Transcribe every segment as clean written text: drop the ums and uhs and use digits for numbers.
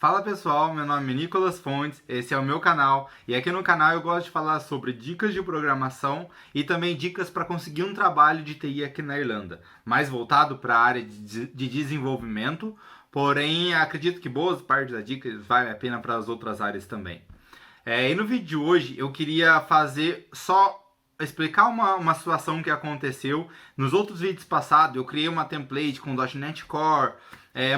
Fala pessoal, meu nome é Nicolas Fontes, esse é o meu canal e aqui no canal eu gosto de falar sobre dicas de programação e também dicas para conseguir um trabalho de TI aqui na Irlanda, mais voltado para a área de desenvolvimento, porém acredito que boas partes das dicas valem a pena para as outras áreas também. E no vídeo de hoje eu queria fazer só explicar uma situação que aconteceu. Nos outros vídeos passados eu criei uma template com .NET Core,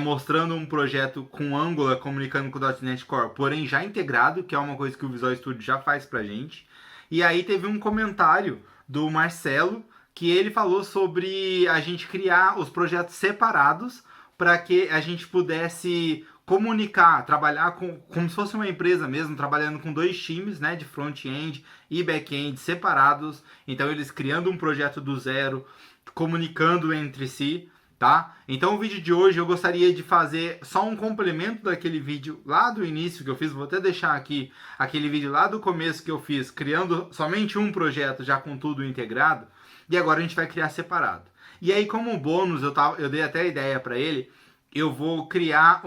mostrando um projeto com Angular comunicando com o .NET Core, porém já integrado, que é uma coisa que o Visual Studio já faz pra gente. E aí teve um comentário do Marcelo que ele falou sobre a gente criar os projetos separados para que a gente pudesse comunicar, trabalhar como se fosse uma empresa mesmo, trabalhando com dois times, né, de front-end e back-end separados. Então eles criando um projeto do zero, comunicando entre si, tá? Então o vídeo de hoje eu gostaria de fazer só um complemento daquele vídeo lá do início que eu fiz. Vou até deixar aqui aquele vídeo lá do começo que eu fiz, criando somente um projeto já com tudo integrado. E agora a gente vai criar separado. E aí, como bônus, eu dei até a ideia para ele, eu vou criar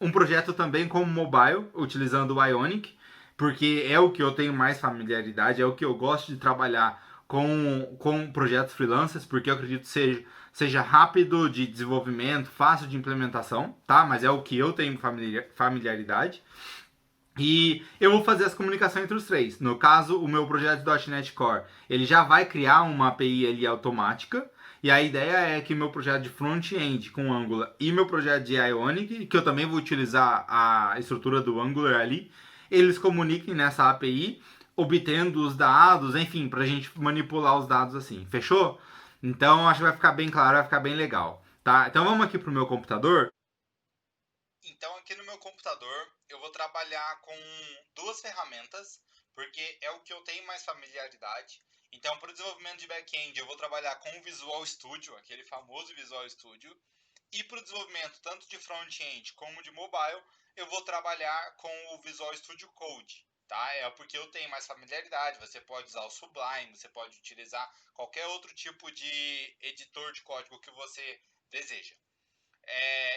um projeto também como mobile, utilizando o Ionic, porque é o que eu tenho mais familiaridade, é o que eu gosto de trabalhar com projetos freelancers, porque eu acredito que seja rápido de desenvolvimento, fácil de implementação, tá? Mas é o que eu tenho familiaridade. E eu vou fazer as comunicações entre os três. No caso, o meu projeto de .NET Core, ele já vai criar uma API ali automática. E a ideia é que meu projeto de front-end com Angular e meu projeto de Ionic, que eu também vou utilizar a estrutura do Angular ali, eles comuniquem nessa API, obtendo os dados, enfim, para a gente manipular os dados assim. Fechou? Então acho que vai ficar bem claro, vai ficar bem legal. Tá? Então vamos aqui para o meu computador. Então, aqui no meu computador, eu vou trabalhar com duas ferramentas, porque é o que eu tenho mais familiaridade. Então, para o desenvolvimento de back-end, eu vou trabalhar com o Visual Studio, aquele famoso Visual Studio. E para o desenvolvimento tanto de front-end como de mobile, eu vou trabalhar com o Visual Studio Code. Tá? É porque eu tenho mais familiaridade. Você pode usar o Sublime, você pode utilizar qualquer outro tipo de editor de código que você deseja.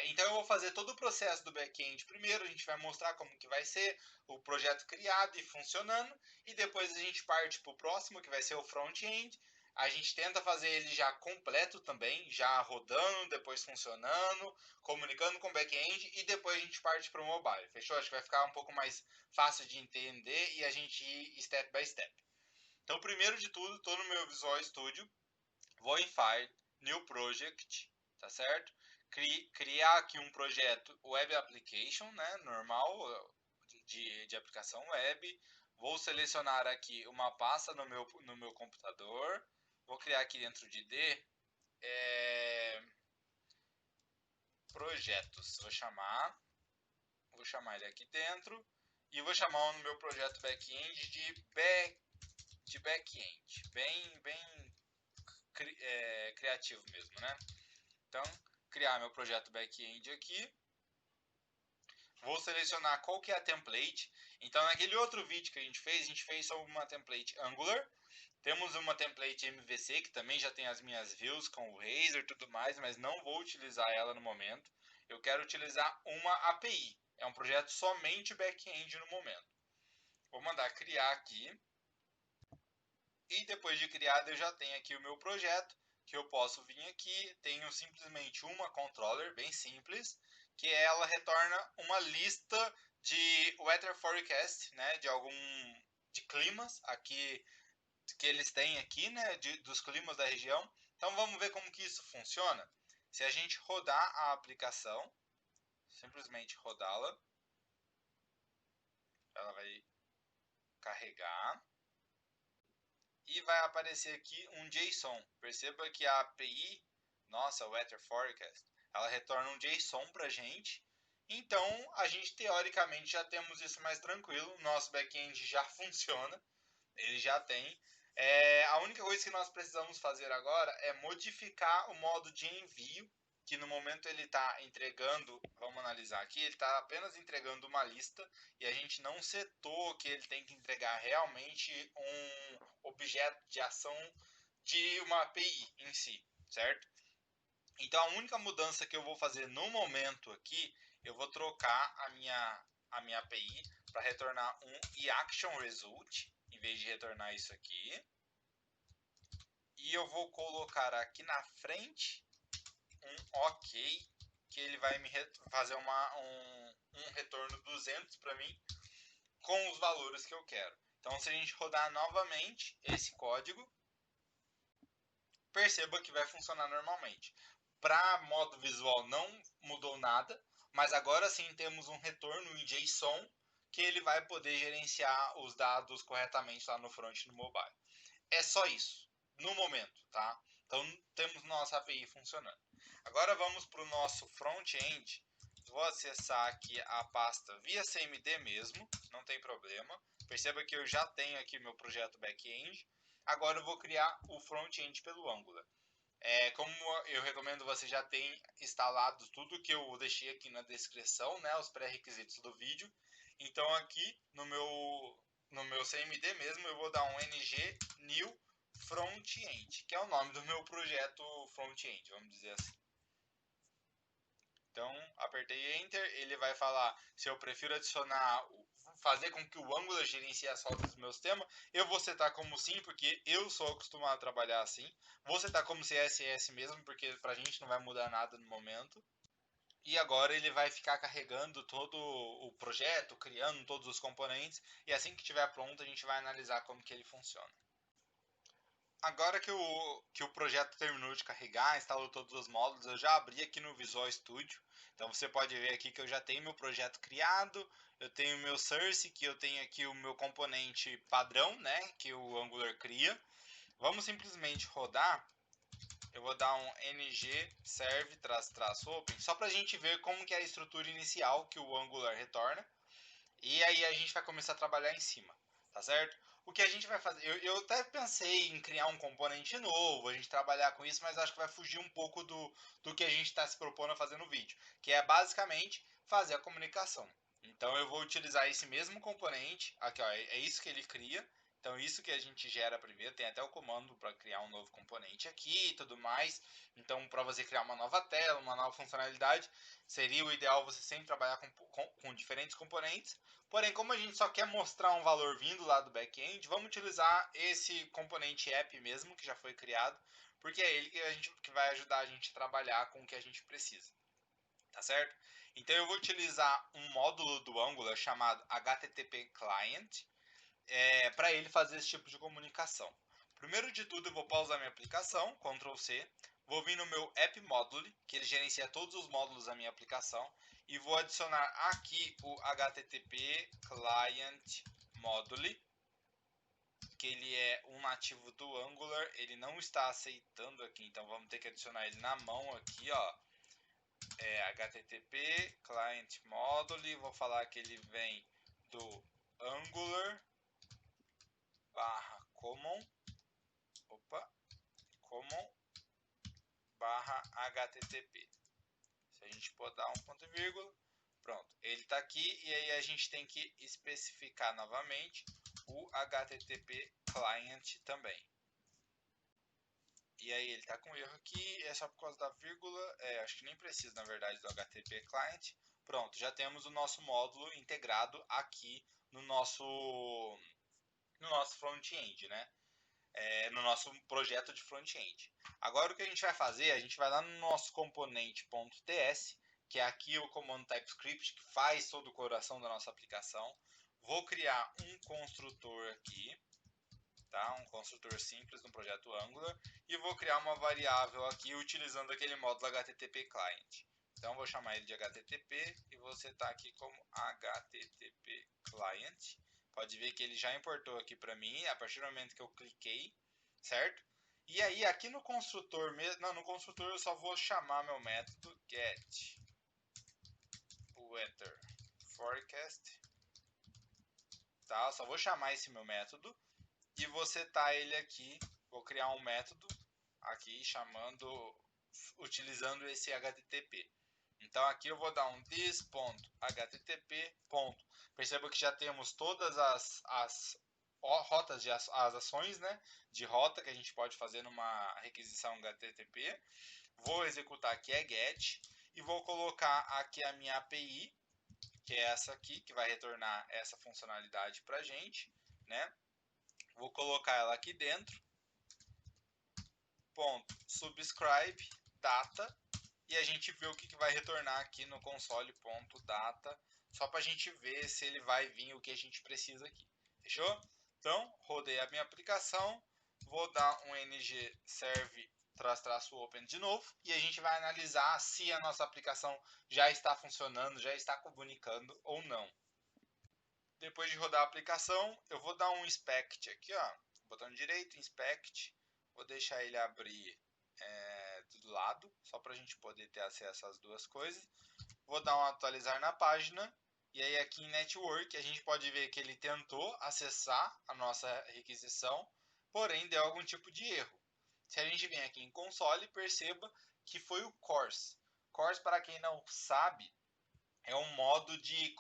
Então eu vou fazer todo o processo do back-end primeiro, a gente vai mostrar como que vai ser o projeto criado e funcionando, e depois a gente parte para o próximo, que vai ser o front-end. A gente tenta fazer ele já completo também, já rodando, depois funcionando, comunicando com o back-end, e depois a gente parte para o mobile. Fechou? Acho que vai ficar um pouco mais fácil de entender e a gente ir step by step. Então, primeiro de tudo, estou no meu Visual Studio, vou em File, New Project, tá certo? Criar aqui um projeto Web Application, né, normal, de aplicação web. Vou selecionar aqui uma pasta no meu computador. Vou criar aqui dentro de D projetos. Vou chamar ele aqui dentro e vou chamar o meu projeto back-end de back-end. Bem criativo mesmo, né? Então, criar meu projeto back-end aqui. Vou selecionar qual que é a template. Então, naquele outro vídeo que a gente fez sobre uma template Angular. Temos uma template MVC, que também já tem as minhas views com o Razor e tudo mais, mas não vou utilizar ela no momento. Eu quero utilizar uma API. É um projeto somente back-end no momento. Vou mandar criar aqui. E depois de criado, eu já tenho aqui o meu projeto, que eu posso vir aqui. Tenho simplesmente uma controller, bem simples, que ela retorna uma lista de weather forecast, né, de climas aqui que eles têm aqui, né, dos climas da região. Então vamos ver como que isso funciona. Se a gente rodar a aplicação, simplesmente rodá-la, ela vai carregar e vai aparecer aqui um JSON. Perceba que a API, nossa, Weather Forecast, ela retorna um JSON para a gente. Então, a gente teoricamente já temos isso mais tranquilo. Nosso back-end já funciona, ele já tem. A única coisa que nós precisamos fazer agora é modificar o modo de envio, que no momento ele está entregando, vamos analisar aqui, ele está apenas entregando uma lista e a gente não setou que ele tem que entregar realmente um objeto de ação de uma API em si, certo? Então a única mudança que eu vou fazer no momento aqui eu vou trocar a minha API para retornar um eActionResult, em vez de retornar isso aqui. E eu vou colocar aqui na frente um OK, que ele vai me fazer um retorno 200 para mim, com os valores que eu quero. Então, se a gente rodar novamente esse código, perceba que vai funcionar normalmente. Para modo visual não mudou nada, mas agora sim temos um retorno em JSON que ele vai poder gerenciar os dados corretamente lá no front e no mobile. É só isso, no momento, tá? Então temos nossa API funcionando. Agora vamos para o nosso front-end. Vou acessar aqui a pasta via CMD mesmo, não tem problema. Perceba que eu já tenho aqui meu projeto back-end. Agora eu vou criar o front-end pelo Angular. Como eu recomendo, você já tem instalado tudo que eu deixei aqui na descrição, né, os pré-requisitos do vídeo. Então aqui no meu CMD mesmo eu vou dar um ng new frontend, que é o nome do meu projeto front-end, vamos dizer assim. Então, apertei Enter, ele vai falar se eu prefiro adicionar, fazer com que o Angular gerencie as rotas dos meus temas. Eu vou setar como sim, porque eu sou acostumado a trabalhar assim. Vou setar como CSS mesmo, porque pra gente não vai mudar nada no momento. E agora ele vai ficar carregando todo o projeto, criando todos os componentes. E assim que estiver pronto, a gente vai analisar como que ele funciona. Agora que o projeto terminou de carregar, instalou todos os módulos, eu já abri aqui no Visual Studio. Então você pode ver aqui que eu já tenho meu projeto criado, eu tenho meu source, que eu tenho aqui o meu componente padrão, né, que o Angular cria. Vamos simplesmente rodar. Eu vou dar um ng serve-open, só para a gente ver como que é a estrutura inicial que o Angular retorna. E aí a gente vai começar a trabalhar em cima, tá certo? O que a gente vai fazer, eu até pensei em criar um componente novo, a gente trabalhar com isso, mas acho que vai fugir um pouco do que a gente está se propondo a fazer no vídeo, que é basicamente fazer a comunicação. Então eu vou utilizar esse mesmo componente, aqui ó, é isso que ele cria, então isso que a gente gera primeiro, tem até o comando para criar um novo componente aqui e tudo mais. Então para você criar uma nova tela, uma nova funcionalidade, seria o ideal você sempre trabalhar com diferentes componentes. Porém, como a gente só quer mostrar um valor vindo lá do back-end, vamos utilizar esse componente app mesmo, que já foi criado, porque é ele que vai ajudar a gente a trabalhar com o que a gente precisa. Tá certo? Então eu vou utilizar um módulo do Angular chamado HTTP Client para ele fazer esse tipo de comunicação. Primeiro de tudo, eu vou pausar minha aplicação, Ctrl C, vou vir no meu App Module, que ele gerencia todos os módulos da minha aplicação, e vou adicionar aqui o HTTP Client Module, que ele é um nativo do Angular, ele não está aceitando aqui, então vamos ter que adicionar ele na mão aqui, ó. HTTP Client Module, vou falar que ele vem do Angular /common /http. Se a gente botar um ponto e vírgula, pronto, ele está aqui e aí a gente tem que especificar novamente o HTTP client também. E aí ele está com erro aqui, é só por causa da vírgula, acho que nem precisa na verdade do HTTP client. Pronto, já temos o nosso módulo integrado aqui no nosso front-end, né? No nosso projeto de front-end. Agora o que a gente vai fazer, a gente vai lá no nosso componente.ts, que é aqui o comando TypeScript que faz todo o coração da nossa aplicação. Vou criar um construtor aqui, tá? Um construtor simples no projeto Angular, e vou criar uma variável aqui utilizando aquele módulo HTTP Client. Então vou chamar ele de HTTP e vou setar aqui como HTTP Client. Pode ver que ele já importou aqui para mim a partir do momento que eu cliquei, certo? E aí aqui no construtor mesmo, no construtor eu só vou chamar meu método get weather forecast, tá? Eu só vou chamar esse meu método e vou setar ele aqui, vou criar um método aqui utilizando esse HTTP. Então aqui eu vou dar um this.http. Perceba que já temos todas as rotas, as ações, né, de rota que a gente pode fazer numa requisição HTTP. Vou executar aqui get e vou colocar aqui a minha API, que é essa aqui, que vai retornar essa funcionalidade para a gente, né? Vou colocar ela aqui dentro, ponto subscribe data, e a gente vê o que vai retornar aqui no console.data, só para a gente ver se ele vai vir o que a gente precisa aqui. Fechou? Então, rodei a minha aplicação, vou dar um ng serve --open de novo, e a gente vai analisar se a nossa aplicação já está funcionando, já está comunicando ou não. Depois de rodar a aplicação, eu vou dar um inspect aqui, ó, botão direito, inspect, vou deixar ele abrir do lado, só para a gente poder ter acesso às duas coisas. Vou dar um atualizar na página, e aí aqui em Network a gente pode ver que ele tentou acessar a nossa requisição, porém deu algum tipo de erro. Se a gente vem aqui em console, perceba que foi o CORS. CORS, para quem não sabe, é um modo de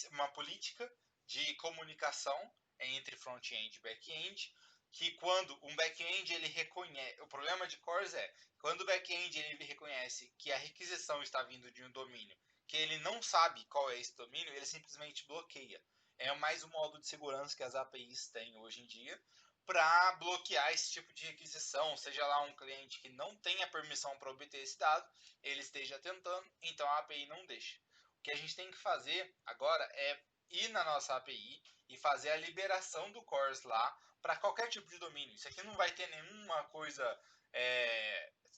uma política de comunicação entre front-end e back-end, que quando um back-end ele reconhece, o problema de CORS é, quando o back-end ele reconhece que a requisição está vindo de um domínio que ele não sabe qual é esse domínio, ele simplesmente bloqueia. É mais um modo de segurança que as APIs têm hoje em dia para bloquear esse tipo de requisição, seja lá um cliente que não tenha permissão para obter esse dado, ele esteja tentando, então a API não deixa. O que a gente tem que fazer agora é ir na nossa API e fazer a liberação do CORS lá para qualquer tipo de domínio. Isso aqui não vai ter nenhuma coisa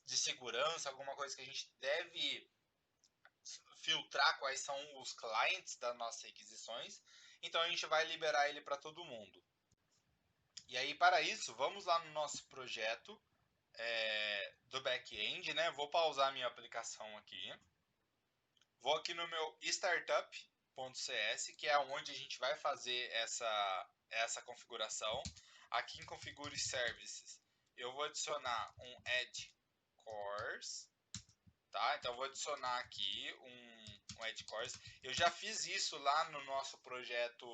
de segurança, alguma coisa que a gente deve filtrar quais são os clients das nossas requisições. Então a gente vai liberar ele para todo mundo. E aí, para isso, vamos lá no nosso projeto do back-end, né? Vou pausar minha aplicação aqui. Vou aqui no meu startup.cs, que é onde a gente vai fazer essa configuração. Aqui em Configure Services, eu vou adicionar um Add Course. Tá? Então, eu vou adicionar aqui um Add Course. Eu já fiz isso lá no nosso projeto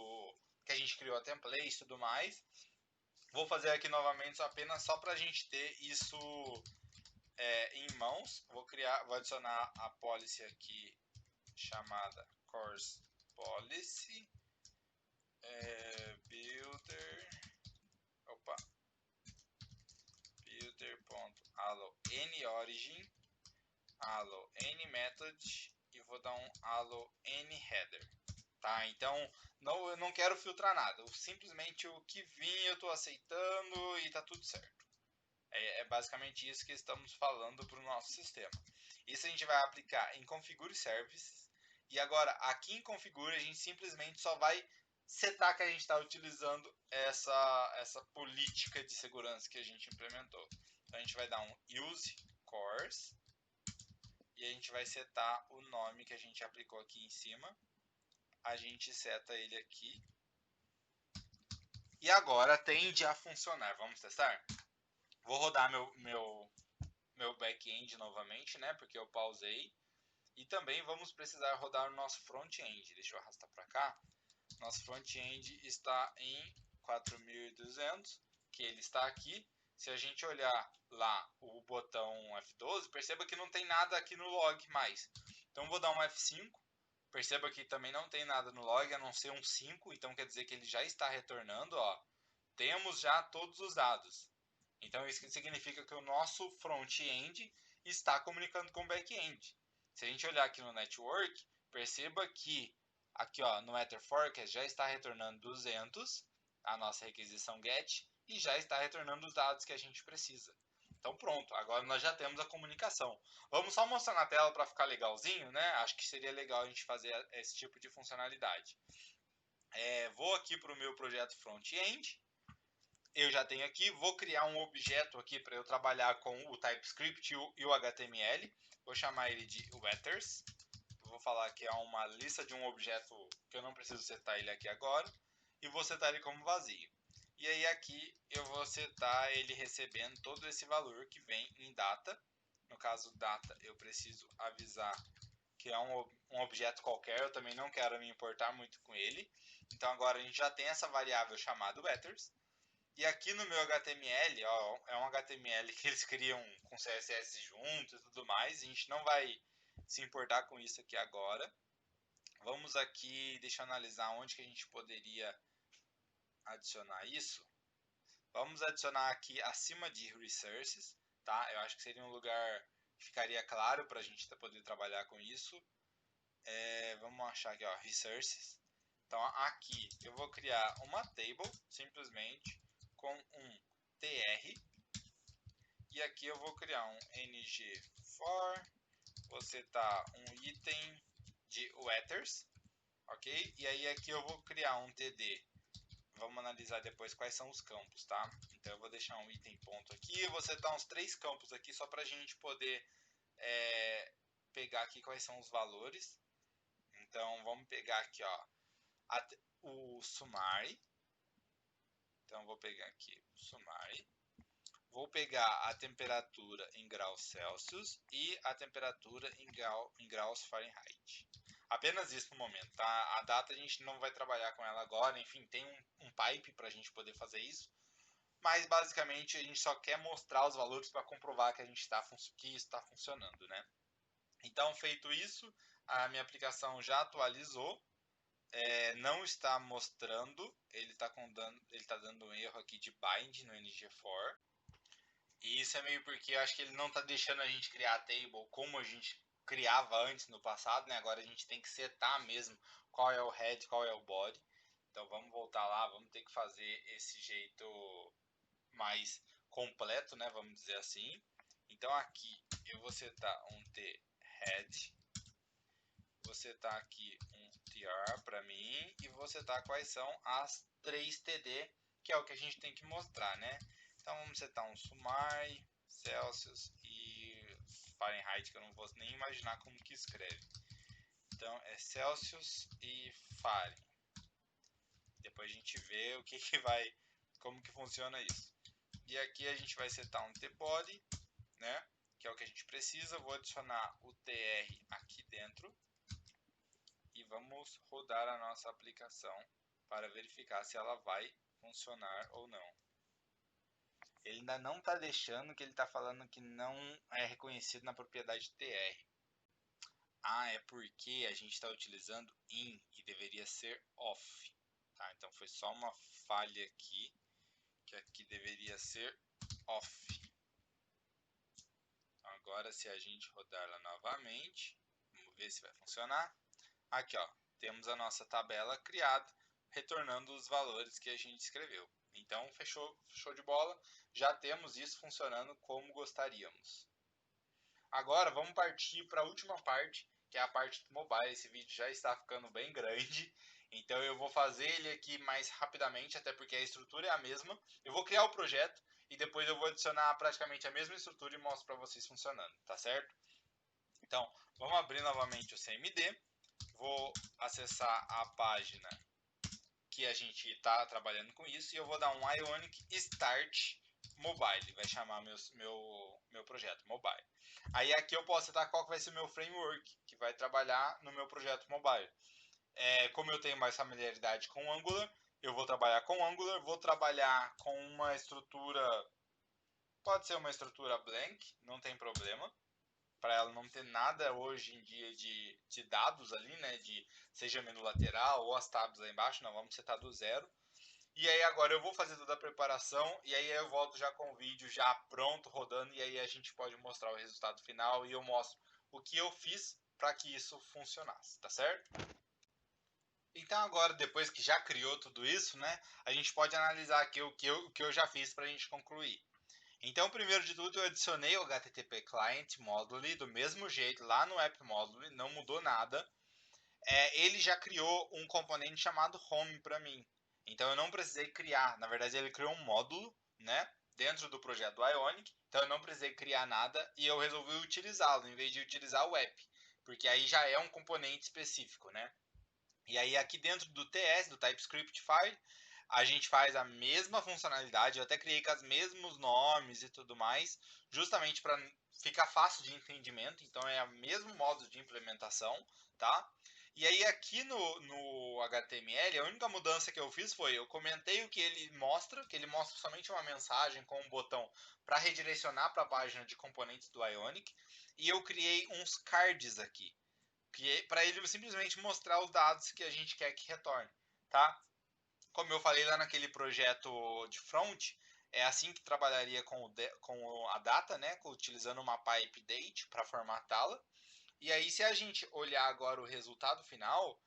que a gente criou a template e tudo mais. Vou fazer aqui novamente apenas só para a gente ter isso em mãos. Vou adicionar a policy aqui chamada course policy builder builder.allo n-origin allo n-method e vou dar um allo n-header. Tá, então eu não quero filtrar nada, simplesmente o que vir eu estou aceitando e está tudo certo. É basicamente isso que estamos falando para o nosso sistema. Isso a gente vai aplicar em Configure Services. E agora, aqui em Configure, a gente simplesmente só vai setar que a gente está utilizando essa política de segurança que a gente implementou. Então, a gente vai dar um Use Course. E a gente vai setar o nome que a gente aplicou aqui em cima. A gente seta ele aqui. E agora tende a funcionar. Vamos testar? Vou rodar meu back-end novamente, né? Porque eu pausei. E também vamos precisar rodar o nosso front-end. Deixa eu arrastar para cá. Nosso front-end está em 4200, que ele está aqui. Se a gente olhar lá o botão F12, perceba que não tem nada aqui no log mais. Então vou dar um F5. Perceba que também não tem nada no log, a não ser um 5. Então quer dizer que ele já está retornando. Ó. Temos já todos os dados. Então isso significa que o nosso front-end está comunicando com o back-end. Se a gente olhar aqui no network, perceba que aqui ó, no Ether Forecast já está retornando 200, a nossa requisição GET, e já está retornando os dados que a gente precisa. Então pronto, agora nós já temos a comunicação. Vamos só mostrar na tela para ficar legalzinho, né? Acho que seria legal a gente fazer esse tipo de funcionalidade. Vou aqui para o meu projeto front-end. Eu já tenho aqui, vou criar um objeto aqui para eu trabalhar com o TypeScript e o HTML. Vou chamar ele de Wetters. Vou falar que é uma lista de um objeto que eu não preciso setar ele aqui agora. E vou setar ele como vazio. E aí aqui eu vou setar ele recebendo todo esse valor que vem em data. No caso data eu preciso avisar que é um objeto qualquer, eu também não quero me importar muito com ele. Então agora a gente já tem essa variável chamada Wetters. E aqui no meu HTML, ó, é um HTML que eles criam com CSS junto e tudo mais. A gente não vai se importar com isso aqui agora. Vamos aqui, deixa eu analisar onde que a gente poderia adicionar isso. Vamos adicionar aqui acima de Resources, tá? Eu acho que seria um lugar que ficaria claro para a gente poder trabalhar com isso. Vamos achar aqui, ó, Resources. Então aqui eu vou criar uma table, simplesmente, com um tr. E aqui eu vou criar um ng for, você tá um item de weathers, ok? E aí aqui eu vou criar um td. Vamos analisar depois quais são os campos, tá? Então eu vou deixar um item ponto aqui, você tá uns 3 campos aqui só para a gente poder pegar aqui quais são os valores. Então vamos pegar aqui, ó, o summary. Então eu vou pegar aqui o summary. Vou pegar a temperatura em graus Celsius e a temperatura em graus Fahrenheit. Apenas isso no momento, tá? A data a gente não vai trabalhar com ela agora, enfim, tem um pipe para a gente poder fazer isso. Mas basicamente a gente só quer mostrar os valores para comprovar que que está funcionando, né? Então, feito isso, a minha aplicação já atualizou. Não está mostrando, ele está dando um erro aqui de bind no ng4. E isso é meio porque eu acho que ele não está deixando a gente criar a table como a gente criava antes no passado, né? Agora a gente tem que setar mesmo qual é o head, qual é o body. Então vamos voltar lá, vamos ter que fazer esse jeito mais completo, né? Vamos dizer assim. Então aqui eu vou setar um t-head, vou setar aqui um tr para mim e vou setar quais são as 3 td, que é o que a gente tem que mostrar, né? Então vamos setar um summary, Celsius e Fahrenheit, que eu não vou nem imaginar como que escreve. Então é Celsius e Fahrenheit. Depois a gente vê o que vai, como que funciona isso. E aqui a gente vai setar um tbody, né? Que é o que a gente precisa. Vou adicionar o tr aqui dentro e vamos rodar a nossa aplicação para verificar se ela vai funcionar ou não. Ele ainda não está deixando, que ele está falando que não é reconhecido na propriedade tr. É porque a gente está utilizando in e deveria ser off. Tá? Então foi só uma falha aqui, que aqui deveria ser off. Então agora se a gente rodar ela novamente, vamos ver se vai funcionar. Aqui, ó, temos a nossa tabela criada, retornando os valores que a gente escreveu. Então, fechou, show de bola. Já temos isso funcionando como gostaríamos. Agora, vamos partir para a última parte, que é a parte do mobile. Esse vídeo já está ficando bem grande, então eu vou fazer ele aqui mais rapidamente, até porque a estrutura é a mesma. Eu vou criar o projeto e depois eu vou adicionar praticamente a mesma estrutura e mostro para vocês funcionando, tá certo? Então, vamos abrir novamente o CMD. Vou acessar a página que a gente está trabalhando com isso e eu vou dar um Ionic Start Mobile, vai chamar meu projeto Mobile. Aí aqui eu posso setar qual que vai ser o meu framework que vai trabalhar no meu projeto Mobile. Como eu tenho mais familiaridade com Angular, eu vou trabalhar com Angular, vou trabalhar com uma estrutura, pode ser uma estrutura blank, não tem problema, para ela não ter nada hoje em dia de dados ali, né? Seja menu lateral ou as tabs lá embaixo, não, vamos setar do zero. E aí agora eu vou fazer toda a preparação e aí eu volto já com o vídeo já pronto, rodando, e aí a gente pode mostrar o resultado final e eu mostro o que eu fiz para que isso funcionasse, tá certo? Então agora, depois que já criou tudo isso, né, a gente pode analisar aqui o que eu já fiz para a gente concluir. Então, primeiro de tudo, eu adicionei o HTTP Client Module do mesmo jeito lá no App Module, não mudou nada. Ele já criou um componente chamado Home para mim. Então, eu não precisei criar. Na verdade, ele criou um módulo, né, dentro do projeto do Ionic. Então, eu não precisei criar nada e eu resolvi utilizá-lo em vez de utilizar o app, porque aí já é um componente específico, né? E aí, aqui dentro do TS, do TypeScript File, a gente faz a mesma funcionalidade, eu até criei com os mesmos nomes e tudo mais, justamente para ficar fácil de entendimento, então é o mesmo modo de implementação, tá? E aí aqui no HTML, a única mudança que eu fiz foi, eu comentei o que ele mostra somente uma mensagem com um botão para redirecionar para a página de componentes do Ionic, e eu criei uns cards aqui, para ele simplesmente mostrar os dados que a gente quer que retorne, tá? Como eu falei lá naquele projeto de front, é assim que trabalharia com a data, né? Utilizando uma pipe date para formatá-la. E aí, se a gente olhar agora o resultado final,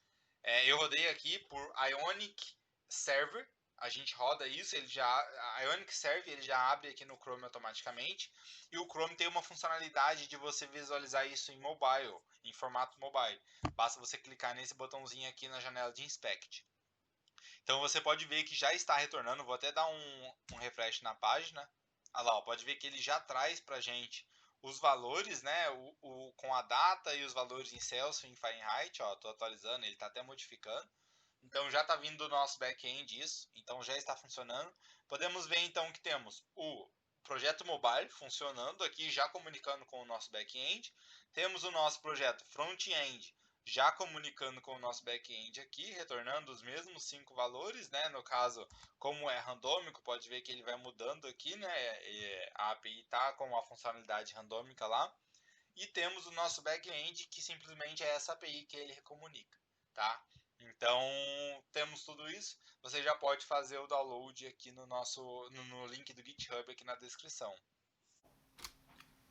eu rodei aqui por Ionic Server. A gente roda isso, a Ionic Server ele já abre aqui no Chrome automaticamente. E o Chrome tem uma funcionalidade de você visualizar isso em mobile, em formato mobile. Basta você clicar nesse botãozinho aqui na janela de Inspect. Então você pode ver que já está retornando. Vou até dar um refresh na página. Olha lá, ó, pode ver que ele já traz para a gente os valores, né? Com a data e os valores em Celsius e em Fahrenheit. Estou atualizando, ele está até modificando. Então já está vindo do nosso back-end isso. Então já está funcionando. Podemos ver então que temos o projeto mobile funcionando aqui, já comunicando com o nosso back-end. Temos o nosso projeto front-end já comunicando com o nosso back-end aqui, retornando os mesmos 5 valores, né? No caso, como é randômico, pode ver que ele vai mudando aqui, né? A API está com a funcionalidade randômica lá. E temos o nosso back-end, que simplesmente é essa API que ele comunica, tá? Então, temos tudo isso. Você já pode fazer o download aqui no link do GitHub aqui na descrição.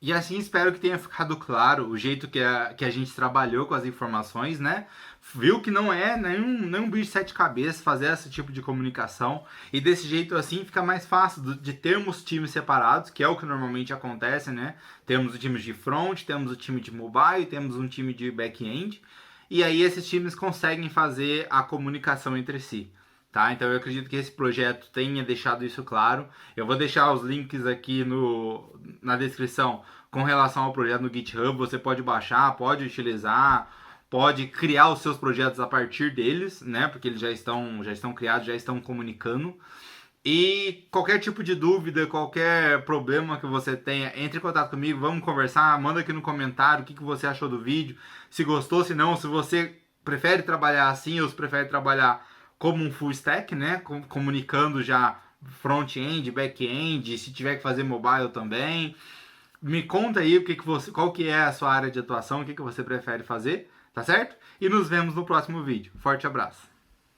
E assim espero que tenha ficado claro o jeito que a gente trabalhou com as informações, né? Viu que não é nenhum bicho de 7 cabeças fazer esse tipo de comunicação. E desse jeito assim fica mais fácil de termos times separados, que é o que normalmente acontece, né? Temos o time de front, temos o time de mobile, temos um time de back-end. E aí esses times conseguem fazer a comunicação entre si. Tá? Então eu acredito que esse projeto tenha deixado isso claro. Eu vou deixar os links aqui na descrição com relação ao projeto no GitHub. Você pode baixar, pode utilizar, pode criar os seus projetos a partir deles, né? Porque eles já estão criados, já estão comunicando. E qualquer tipo de dúvida, qualquer problema que você tenha, entre em contato comigo, vamos conversar, manda aqui no comentário o que você achou do vídeo, se gostou, se não, se você prefere trabalhar assim ou se prefere trabalhar como um full stack, né? Comunicando já front-end, back-end, se tiver que fazer mobile também. Me conta aí qual que é a sua área de atuação, o que você prefere fazer, tá certo? E nos vemos no próximo vídeo. Forte abraço!